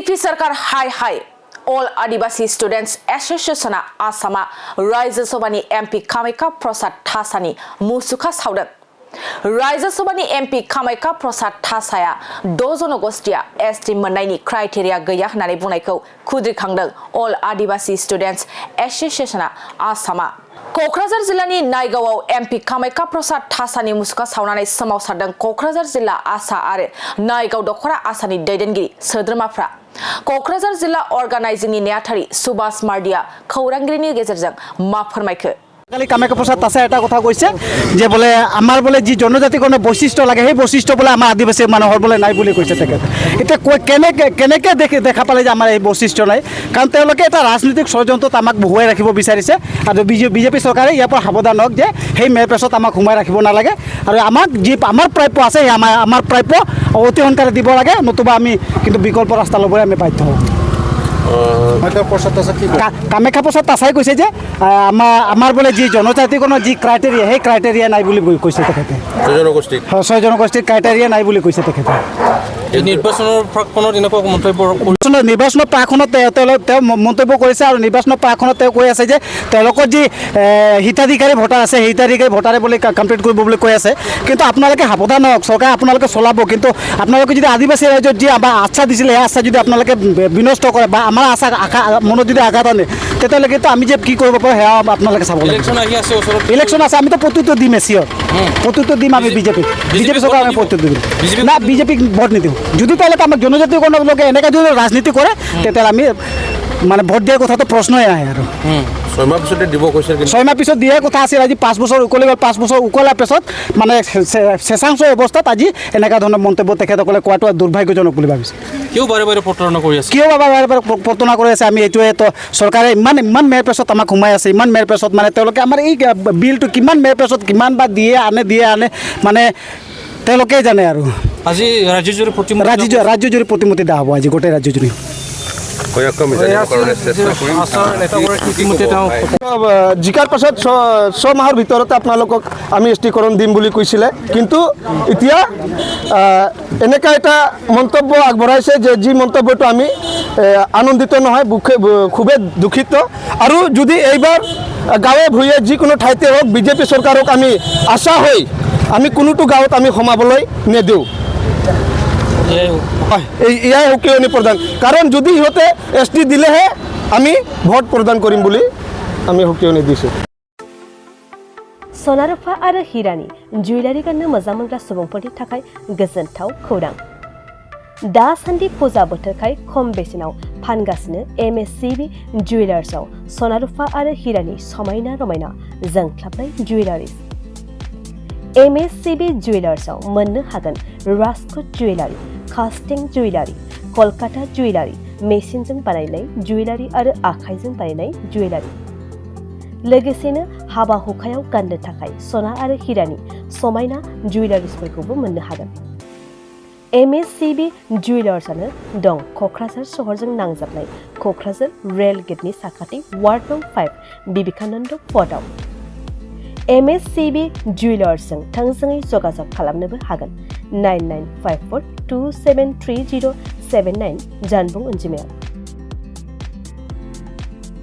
BJP Sarkar High All Adivasi Students Association Assam Rajya Sabhani MP Kamakhya Prasad Tasa ni Musukha Saudan Rajya Sabhani MP Kamakhya Prasad Tasa Dozono Gostia ST Manai criteria gaya hnani bunaikau khudrikhangdang All Adivasi Students Association Assam Kokrajhar Jillani Naigawau MP Kamakhya Prasad Tasani Musukha Saunanai Somausardang Kokrajhar Jilla Asa are Naigau Dokora Asani Daidengiri Sodramafra Kokrajhar Jilla Organizing ni Neathari Subhas Mardia Khaurangirini Gezerjang Ma Phormaikho কালি কামাখ্যা প্ৰসাদ তাছা এটা কথা কৈছে যে বলে আমাৰ বলে যি জনজাতিকৰণৰ বৈশিষ্ট্য লাগে সেই বৈশিষ্ট্য বলে আমাৰ আদিবাসী মানুহৰ বলে নাই বুলি কৈছে তেখেতে এতিয়া কেনেকে দেখা পালে যে আমাৰ এই বৈশিষ্ট্য নাই কাৰণ তেওঁলোকে এটা ৰাজনৈতিক ষড়যন্ত্ৰত আমাক বহুৱাই ৰাখিব বিচাৰিছে আৰু বিজেপি চৰকাৰে ইয়াৰ পৰা সাৱধান হওক যে সেই মেৰপেছত আমাক সোমাই ৰাখিব নালাগে আৰু আমাক যি আমাৰ প্ৰাপ্য আছে আমাৰ প্ৰাপ্য অতি সোনকালে দিব লাগে নতুবা আমি কিন্তু বিকল্প ৰাস্তা ল'বলৈ আমি বাধ্য হওঁ কামাখ্যা প্ৰসাদ তাছাই কৈছে যে আমাৰ বলে যি জনজাতিকৰণৰ যি ক্ৰাইটেৰিয়া সেই ক্ৰাইটেৰিয়া নাই বুলি কৈছে তেখেতে ছয় জনগোষ্ঠীৰ ক্ৰাইটেৰিয়া নাই বুলি কৈছে তেখেতে নিৰ্বাচনৰ প্ৰাকখনত তেওঁ মন্তব্য কৰিছে আৰু নিৰ্বাচনৰ প্ৰাকখনত তেওঁ কৈ আছে যে তেওঁলোকৰ যি হিতাধিকাৰী ভোটাৰ আছে হিতাধিকাৰী ভোটাৰে বুলি কমপ্লিট কৰিব বুলি কৈ আছে কিন্তু আপোনালোকে সাৱধান হওক চৰকাৰে আপোনালোকে চলাব কিন্তু আপোনালোকে যদি আদিবাসী ৰাজ্যত যি আমাৰ আশা দিছিলে সেই আশা যদি আপোনালোকে বিনষ্ট কৰে বা আমাৰ আশা মনত যদি আঘাত আনে তেতিয়াহ'লে কিন্তু আমি যে কি কৰিব পাৰোঁ সেয়া আপোনালোকে চাব লাগে ইলেকশ্যন আছে আমিতো প্ৰত্যুত্তৰ দিম এছিয়ৰ প্ৰত্যুত্তৰ দিম আমি বিজেপি চৰকাৰ আমি প্ৰত্যুত্তৰ দিম না বিজেপিক ভোট নিদিওঁ যদি তেওঁলোকে আমাক জনজাতিকৰণৰ লোকে এনেকৈ যদি ৰাজনীতি কৰে তেতিয়াহ'লে আমি মানে ভোট দিয়াৰ কথাটো প্ৰশ্নই আহে আৰু 6 মাহ পিছতে দিব কৈছে 6 মাহ পিছত দিয়াৰ কথা আছিল আজি 5 বছৰ উকলি গ'ল 5 বছৰ উকলাৰ পিছত মানে শেষাংশ অৱস্থাত আজি এনেকুৱা ধৰণৰ মন্তব্য তেখেতসকলে কোৱাটো দুৰ্ভাগ্যজনক বুলি ভাবিছে কিয় বাৰে বাৰে প্ৰতাৰণা কৰি আছে কিয় বাৰে প্ৰতাৰণা কৰি আছে আমি এইটোৱে তো চৰকাৰে ইমান মেৰপেছত আমাক সোমাই আছে ইমান মেৰপেছত মানে তেওঁলোকে আমাৰ এই বিলটো কিমান মেৰপেছত কিমান বা দিয়ে আনে মানে তেওঁলোকে জানে আৰু আজি ৰাজ্যজুৰি প্ৰতিমূৰ্তি দিয়া হ'ব আজি গোটেই ৰাজ্যজুৰি জিকাৰ পাছত 6 মাহৰ ভিতৰতে আপোনালোকক আমি ষ্টিকৰণ দিম বুলি কৈছিলে কিন্তু এতিয়া এনেকুৱা এটা মন্তব্য আগবঢ়াইছে যে যি মন্তব্যটো আমি আনন্দিত নহয় খুবেই দুখিত আৰু যদি এইবাৰ গাঁৱে ভূঞে যিকোনো ঠাইতে হওক বিজেপি চৰকাৰক আমি আশা হৈ আমি কোনোটো গাঁৱত আমি সোমাবলৈ নিদিওঁ এয়াই সকিয়নি প্ৰদান কাৰণ যদি সিহঁতে এছ টি দিলেহে আমি ভোট প্ৰদান কৰিম বুলি আমি সকিয়নি দিছোঁ सनारुफा आरो हिरानि जुवेलारि गाननो मोजां मोनग्रा सुबुंफोरनि थाखाय गोजोनथाव खौरां दासान्दि फुजा बोथोरखाय खम बेसेनाव फानगासिनो MSCB जुवेलार्सआव सनारुफा आरो हिरानि समायना रमायना जोंख्लाबनाय जुवेलारिज MSCB जुवेलार्सआव मोननो हागोन Rajkot jewellery कास्टिं jewellery Kolkata jewellery मेसिनजों बानायनाय जुवेलारि आरो आखाइजों बानायनाय जुवेलारि लोगोसेनो हाबा हुखायाव गाननो थाखाय सना आरो हिरानि समायना जुवेलारिसफोरखौबो मोननो हागोन MSCB जुवेलार्सआनो दं क'क्राझार सहरजों नांजाबनाय क'क्राझार रेल गेटनि साखाथि वार्ड नं 5 बिबेकानन्द फर्टआव MSCB जुवेलार्सजों थोंजोङै जगाजग खालामनोबो हागोन 9954273079 जानबुं अनजिमायाव